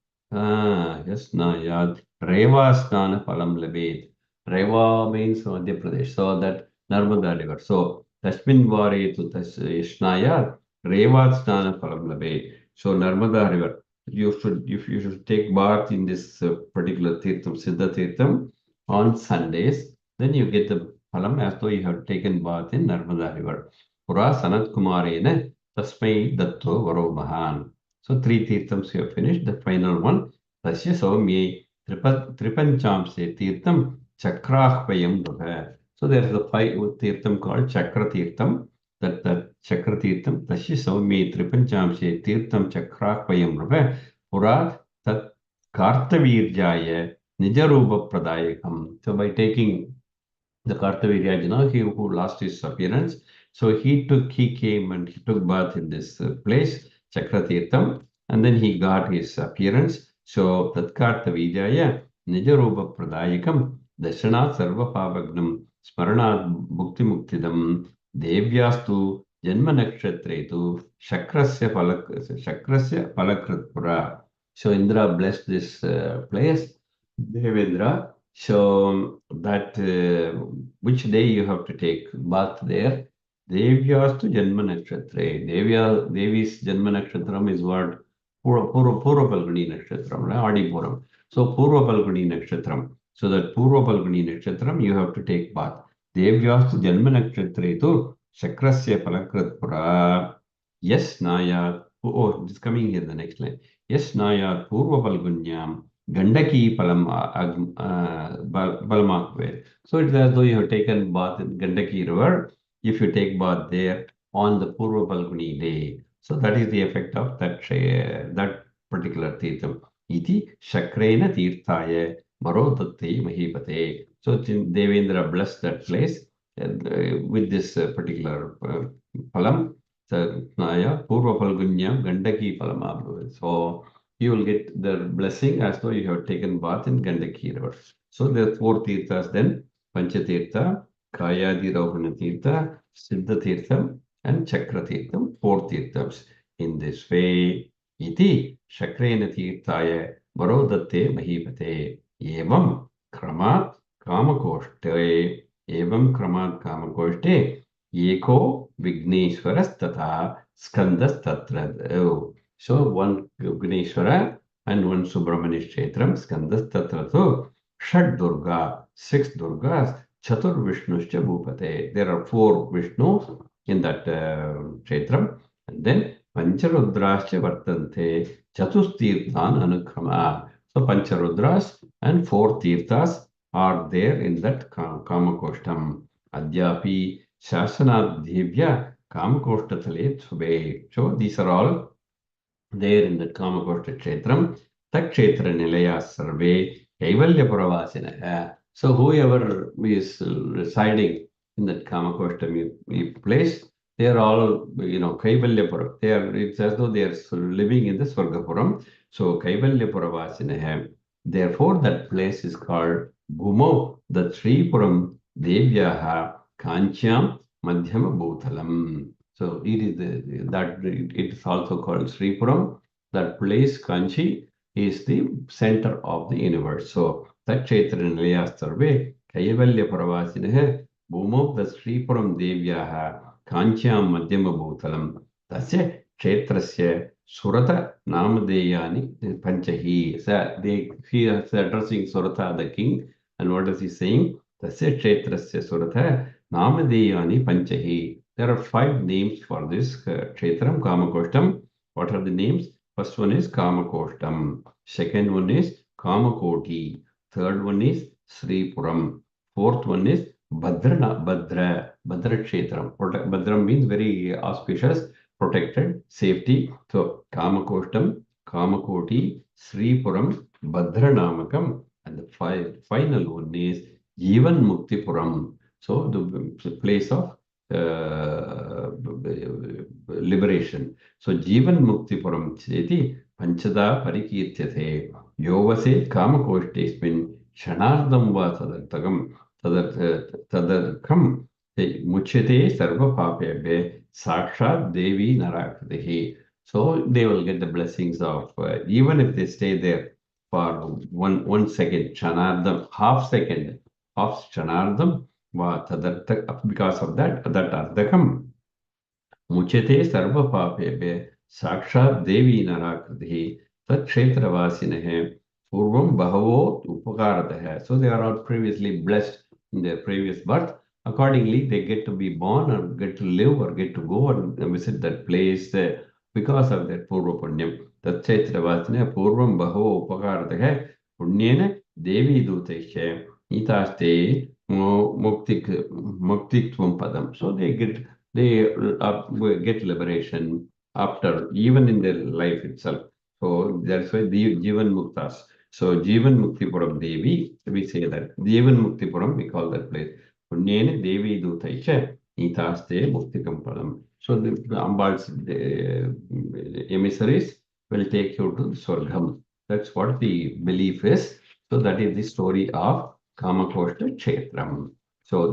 Reva Snana Palam Labed. Reva means Madhya Pradesh. So that Narmada river. So Tashmin Varetu Yasnayad Reva Snana Palam Labed. So Narmada river. You should take bath in this particular Tirtham, Siddha Tirtham, on Sundays. Then you get the phalam as though you have taken bath in Narmada river. Pura Sanat Kumarena Tasmai Datto Varo Mahan. So 3 Tirthams you have finished. The final one, Tasya Saumye Tripanchamse Tirtham Chakrahvayam Dubha. So there is a 5 Tirtham called Chakra Tirtham. That Chakra Tirtham Tasya Saumye Tripanchamse Tirtham Chakrahvayam Dubha. Pura Tat Kartavirjaya Nijarupa Pradayakam. So by taking the Kartavirya, who lost his appearance, so he came and he took bath in this place, Chakratirtham, and then he got his appearance. So Tat Kartavirya Nijarupa Pradayakam Dashanat Sarva Pavagnam Smaranat Bhukti Muktidam Devyastu Janma Nakshatretu Shakrasya Palakratpura. So Indra blessed this place, Devendra. So that which day you have to take bath there? Devyastu Janma Nakshatre. Devi's Janma Nakshatram is what? Purva Palguni Nakshatram, Adipuram. So Purva Palguni Nakshatram. So that Purva Palguni Nakshatram you have to take bath. Devyastu Janma Nakshatre tu Shakrasya Palakratpura. Yes, Naya. Oh, it's coming here, the next line. Yes, Naya Purva Palgunyam. Gandaki Balamakve. So it's as though you have taken bath in Gandaki river if you take bath there on the Purva Palguni day. So that is the effect of that particular Tirtham. iti shakrena tirthaya marodatte mahipate. So Devendra blessed that place with this particular phalam. Naya Purva Falgunyam Gandaki Phalam. So you will get the blessing as though you have taken bath in Gandaki river. So there are 4 tirthas then, Panchatirtha, Kayadi Rohana Tirtha, Siddha Tirtham, and Chakra Tirtham, 4 tirthams. In this way, iti Shakrena Tirthaya Varodatte Mahipate Evam Kramat Kamakoshte Evam Kramat Kamakoshte Eko Vigneshwarastata Skandastatra. So one Vigneshwara and one Subramanish Kshetram Skandastatra. Shad Durga, 6 Durgas, Chatur Vishnuscha Bhupate. There are 4 Vishnus in that Kshetram. And then Pancharudrascha Vartante, Chatustirthan Anukrama. So Pancharudras and 4 Tirthas are there in that Kamakoshtam. Adyapi Shasanadhivya Kamakoshtatale Tsube. So these are all there in that Kamakoshta Kshetram. Tat Kshetra Nilaya Sarve Kaivalya Puravasinaha. So whoever is residing in that Kamakoshta place, they are all, Kaivalya Pura. It's as though they are living in the Swargapuram. So Kaivalya Puravasinaha. Therefore, that place is called Bhumo, the Sripuram Devyaha Kanchyam Madhyama Bhutalam. So it is also called Sripuram. That place, Kanchi, is the center of the universe. So that Kshetra Nilayas Sarve Kaivalya Paravasinehe Bhumo the Sripuram Devyaha Kanchyam Madhyama Bhutalam Tasya Kshetrasya Surata Namadeyani Panchahi. So he is addressing Surata the king, and what is he saying? Tasya Kshetrasya Surata Namadeyani Panchahi. There are 5 names for this Kshetram Kamakoshtam. What are the names? First one is Kamakoshtam. Second one is Kamakoti. Third one is Sripuram. Fourth one is Badra Kshetram. Badram means very auspicious, protected, safety. So Kamakostam, Kamakoti, Sripuram, Namakam, and the final one is Jivan Muktipuram. So the place of liberation. So Jivan Muktipuram Cheti Panchada Parikirtyate Yovase Kamakoštesmin Shanardam va tadarkam Muchyate Sarva Papebe Sakshat Devi Narakritihi. So they will get the blessings of, even if they stay there for one second, Shanardam, half second of Shanardam, because of that ardhakam Muchyate Sarva Papebe Sakshat Devi Narakritihi Tat Kshetravasinehe Purvam Bahavo Upakarataha. So they are all previously blessed in their previous birth. Accordingly, they get to be born or get to live or get to go and visit that place because of their Purva Punyam. Tat Kshetravasinehe Purvam Bahavo Upakarataha Punyena Devi Duteshe Itaste Muktiktvam Padam. So they get liberation after, even in their life itself. So that's why the Jivan Muktas. So Jivan Muktipuram Devi, we say that. Jivan Muktipuram, we call that place. Punyene Devi Dutaicha, Nitaste Muktikam Padam. So the Ambal's emissaries will take you to Swargam. That's what the belief is. So that is the story of Kamakoshta Kshetram. So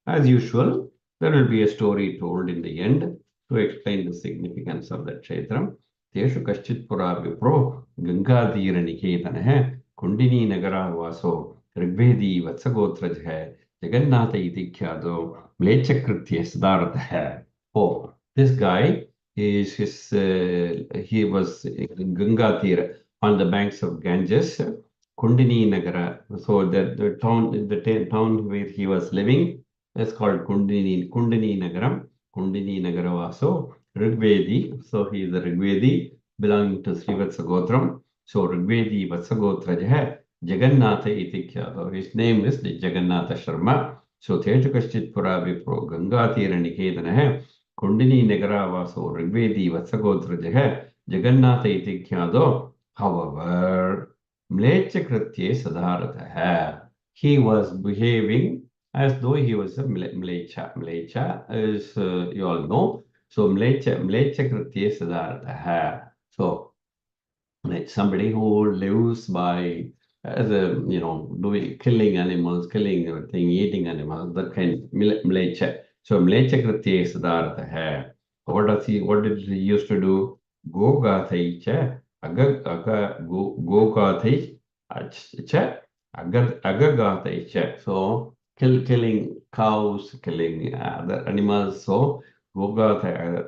as usual, there will be a story told in the end to explain the significance of that Kshetram. Teshu Kaschit Pura Vipro Gangadhira Niketanah Kundini Nagara Vaso Rigvedi Vatsagotraj hai Jagannatha iti khyado Mlechakritya Siddhartha hai. Oh, this guy is he was in Gangatira on the banks of Ganges, Kundini Nagara. So the town where he was living is called Kundini Nagaram. Kundini Nagaravaso, Rigvedi. So he is a Rigvedi belonging to Srivatsa Gotram. So Rigvedi Vatsagotra hai Jagannatha iti khyado. His name is Jagannatha Sharma. So Tejakaschit Pura Vipro Gangatira Nikedana hai Kundini Nagaravaso Rigvedi Vatsagotra hai Jagannatha iti khyado. However, Mlecha Kritye Sadaratah. He was behaving as though he was a Mlecha. Mlecha is, you all know. So Mlecha Kritye Sadaratah. So like somebody who lives by as a doing killing animals, killing everything, eating animals, that kind mlecha. So mlecha kritye sadartha. What did he used to do? Go gathai cha go gathai cha agagathai cha. So killing cows, killing other animals. So go gathai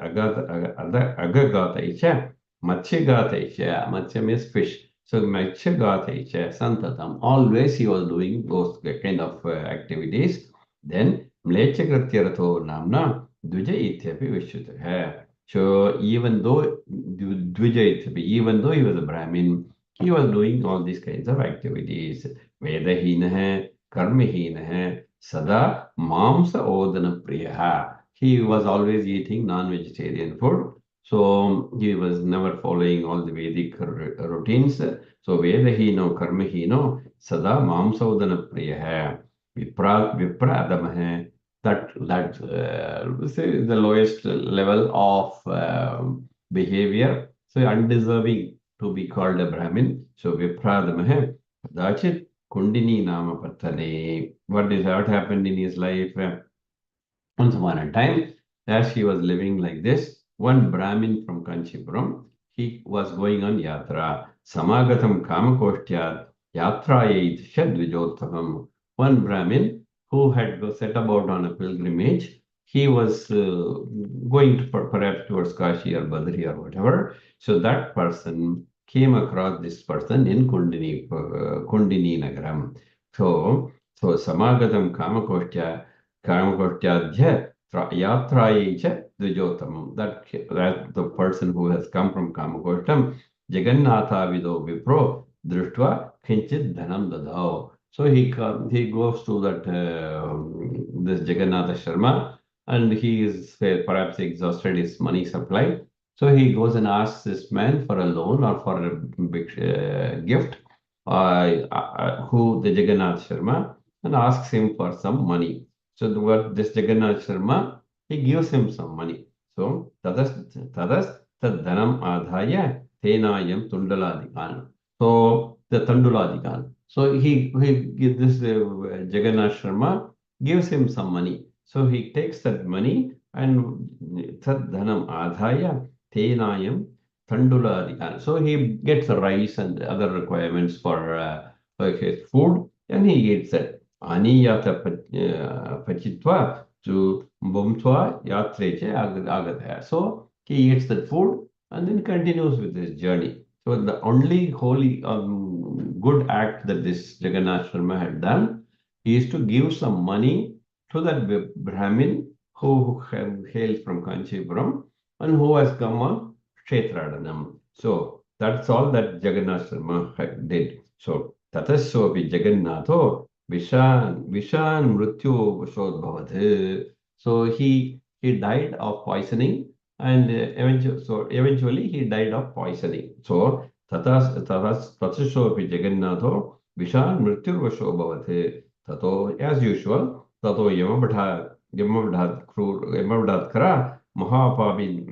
agagathai cha. Matsyagataicha. Matsya means fish. So Matsyagataicha Santatam. Always he was doing those kind of activities. Then Mlechakratyaratho Namna Dvija Ityapi Vishyutah. So even though Dvija Ityapi, even though he was a Brahmin, he was doing all these kinds of activities. Vedahina Karmihina Sada Mamsa Odana Priyaha. He was always eating non-vegetarian food. So he was never following all the Vedic routines. So Vedahino, Karmahino, Sada Mamsaudana Priya Vipradam hai. That say the lowest level of behavior. So undeserving to be called a Brahmin. So Vipradam hai. Dachit Kundini Nama Patane. What happened in his life? Once upon a time, as he was living like this, one Brahmin from Kanchipuram, he was going on yatra. Samagatam Kamakoshtya Yatrayait Shadvijottamam. One Brahmin who had set about on a pilgrimage, he was going to perhaps towards Kashi or Badri or whatever. So that person came across this person in Kundini Nagaram. So Samagatam Kamakoshtya Yatraye Dvijotamam. That the person who has come from Kamakostam, Jagannatha Vido Vipro, Drishtva Kinchit Dhanam Dadao. So he goes to that this Jagannatha Sharma, and he is perhaps exhausted his money supply. So he goes and asks this man for a loan or for a big gift, who the Jagannath Sharma, and asks him for some money. So this Jagannath Sharma, he gives him some money. So tadas tad dhanam adhaya tenayam tundaladikan. So the tanduladikan. So he this Jagannath Sharma gives him some money. So he takes that money and tad dhanam adhaya tenayam tanduladikan. So he gets rice and other requirements for his food, and he eats it. Aniyata pachitva to bumtva yatreche agataya. So he eats that food and then continues with his journey. So the only holy good act that this Jagannath Sharma had done is to give some money to that Brahmin who hails from Kanchipuram and who has come on Kshetradanam. So that's all that Jagannath Sharma did. So tatassopi Jagannatho Vishan Mrityu Shodbhavat. So he died of poisoning, and eventually he died of poisoning. So tatassopi Jagannatho Vishan Mrityu Shodbhavat. Tato, as usual, Tato Yamabdhat Kara Mahapabin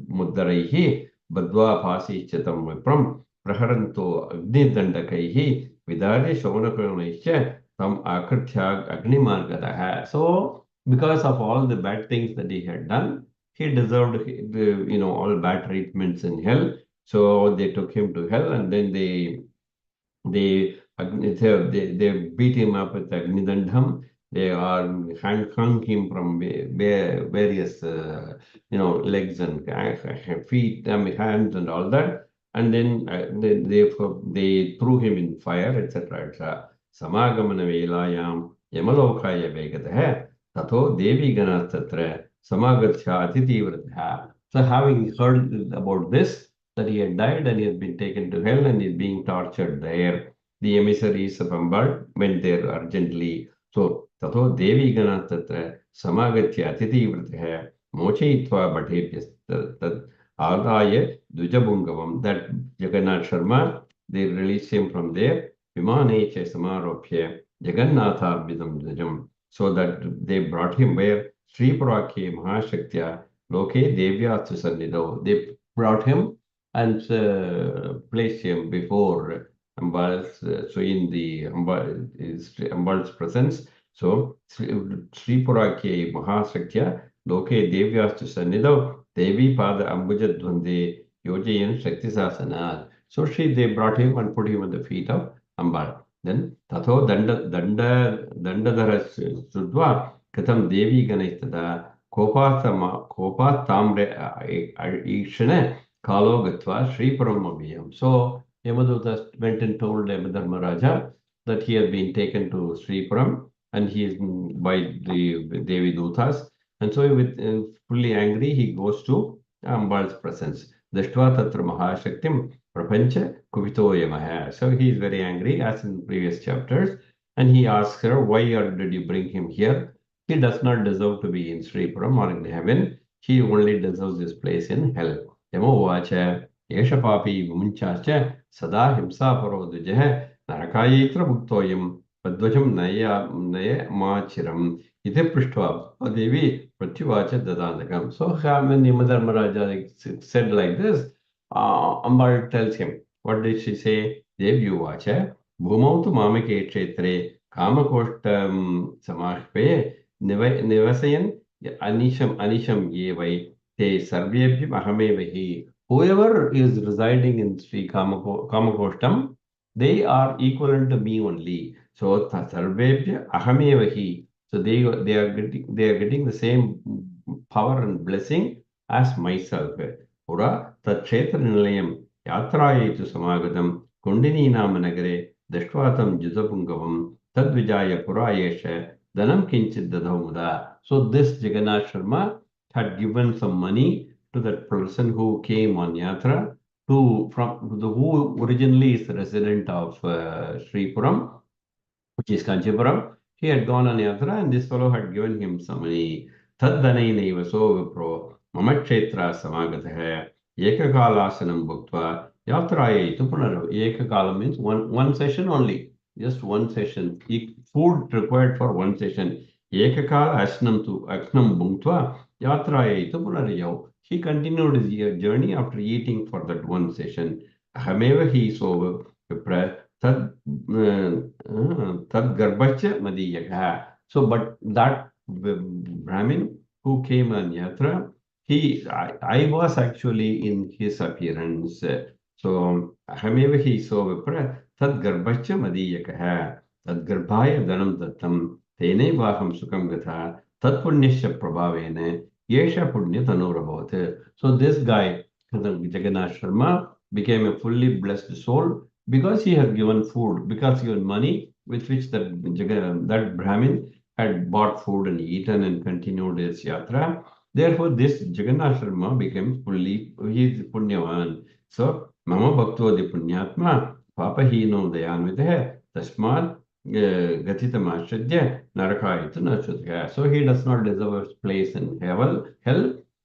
Muddaraihi Badwa Pasi Chetam Vipram Praharanto Agnidandakaihi Vidari Shonakaranaisha Tam Akartyag Agnimargadaha. So, because of all the bad things that he had done, he deserved all bad treatments in hell. So they took him to hell, and then they beat him up with Agnidandham. They hung him from various legs and feet, hands and all that, and then they threw him in fire, etc. Samagamana velayam yamalokaya vegatah tato devi ganastatra samagatya atitivrtha. So having heard about this, that he had died and he had been taken to hell and is being tortured there, the emissaries of Ambal went there urgently. So tato devi ganastatra samagatya atitivrtha mochayitva bhatebhyas tad Adaya Dujabungavam, that Jagannath Sharma, they released him from there. Vimane che Samaropye Jagannatha Bidam Dujam. So that they brought him where Sri Purake Mahashaktya Loke Devya Susannido. They brought him and placed him before Ambal's, so in the Ambal's presence. So Sri Purake Mahashaktya Loke Devyastu Sannido Devi Pada Ambujadvande Yojayan Shakti Sasana. So they brought him and put him on the feet of Ambal. Then Tatho Dandadhara Sudva Katam Devi Ganaitada Kopa Tamre Ishane Kalo Gatva Sri Paramabhiyam. So Yamaduta went and told Yamadharmaraja that he had been taken to Sri Param and he is by the Devi Dutas. And so with fully angry, he goes to Ambal's presence. Dashtva Tatra Mahashaktim Prapancha Kuvito Yamaha. So he is very angry, as in previous chapters, and he asks her, why did you bring him here? He does not deserve to be in Sri Puram or in heaven. He only deserves this place in hell. Yamo Vacha, Yesha Papi Munchacha, Sada Himsa Parodujah, Narakayitra Buktoyam, Padvajam Naya Machiram. Ite Prishtva, Devi Pratyuvacha Dadandakam. So when Yamadharmaraja said like this, Ambal tells him, what did she say? Devyuvacha, Bhumautu Mamake Kshetre, Kamakoshtam Samashpe, Nivasayan, Anisham Yevai, Te Sarvyabhyam Ahamevahi. Whoever is residing in Sri Kamakoshtam, they are equivalent to me only. So Sarvebhya Ahamevahi. So they are getting the same power and blessing as myself. Pura tat kshetra nilayam yatrayetu samagatam kundini nama nagare dashtvatam judapungavam tadvijaya purayesha danam kinchit dadhamuda. So this Jagannath Sharma had given some money to that person who came on yatra who originally is the resident of Sri Puram, which is Kanchipuram. He had gone on yatra and this fellow had given him some money. Taddanaiva so vipro mamakshetra samagataha ekakalasanam bhuktva yatraya tupunar. Ekakala means one session only, just one session. Food required for one session. Ekakala asnam bhuktva yatraya tupunarayav. He continued his journey after eating for that one session. Ahameva he so vipra tad garbhacha madiyaka. So, but that Brahmin who came on yatra, I was actually in his appearance. So, ahameva he so vipra tad garbhacha madiyaka. Tad garbhaya dhanam dattam tene vaham sukam gatha tad punyasya prabhavene yesha punya tanurabhavate. So, this guy, Jagannath Sharma, became a fully blessed soul because he had given food, because he had money with which that Brahmin had bought food and eaten and continued his yatra. Therefore, this Jagannath Sharma became he is punyavan. So, mama bhakto di punyatma, papa hino dayanvidhe, tasmat gatita mashadya narakayita nachudga. So, he does not deserve his place in hell,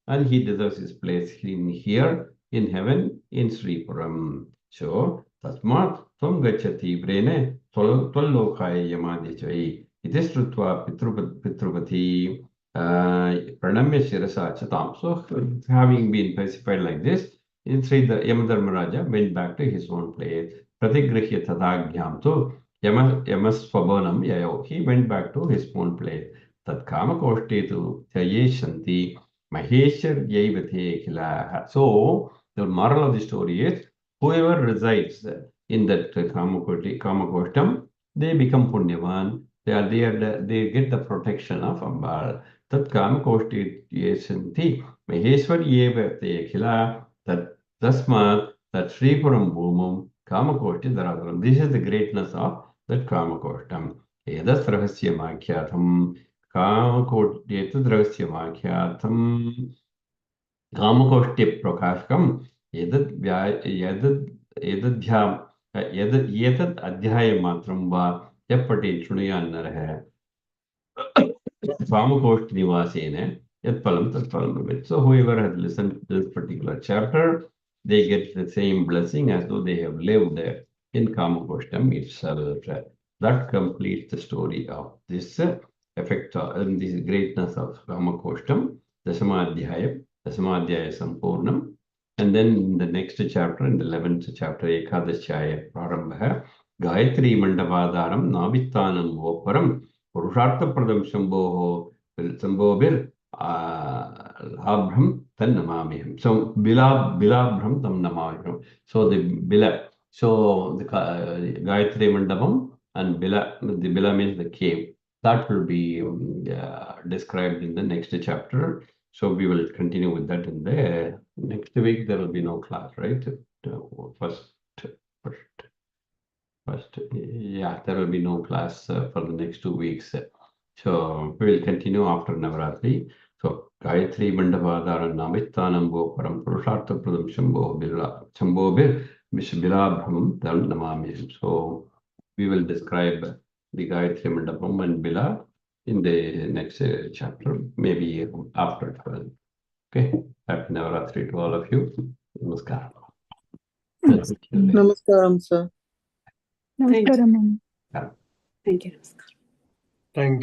and he deserves his place here in heaven in Sri Puram. So, Tasmat Tvam Gachati Brene Tolokaya Yamadichay. It is Trutva Pitrupati Pranamya Shirasa Chatam. So, having been specified like this, in Sri Yamadharmaraja went back to his own place. Pratigrihya Tadagyam to Yamaswabonam Yayo. He went back to his own place. Tat Kamakoshte to Tayeshanti Maheshar Yaivate Khila. So, the moral of the story is whoever resides in that Kamakoshtam, they become Punyavan. They get the protection of Ambal. Tat Kamakoshti Yesanti Maheshwar Yevate Khila Tat Tasmat Tat Sri Puram Bhumam Kamakoshti Daradaram. This is the greatness of that Kamakoshtam. Edas Rahasya Makyatham Kamakoshti Rahasya Makyatham Kamakoshti Prakashkam एतद् अध्यायमात्रं वा यः पठेत् शृणुयान्नरः कामकोष्ठनिवासेन Yat Phalam Tat Phalam Bhavet. So whoever has listened to this particular chapter, they get the same blessing as though they have lived in Kamakoshtam itself. That completes the story of this effect and this greatness of Kamakoshtam, Dasamadhyaya Sampurnam. And then in the next chapter, in the 11th chapter, Ekadasyaya Prarambha, Gayatri Mandavadaram Navittanam Voparam Purushartha Pradam Shambhovir Labhram Tan Namamiham. So Bilabhram Tam Namamiham. So the Bila, so the Gayatri Mandapam and Bila, the Bila means the cave. That will be described in the next chapter. So we will continue with that in the next week. There will be no class, right? First, yeah, there will be no class for the next 2 weeks. So we will continue after Navaratri. So Gayatri Mandavadara Namittanam Param Purushartha Pradam Shambhovir Vishbilabhamam Dal Namami. So we will describe the Gayatri Mandapam and Bila in the next chapter, maybe after 12. Okay. Happy Navaratri to all of you. Namaskar. Namaskaram, sir. Namaskaram. Yeah. Thank you. Thank you.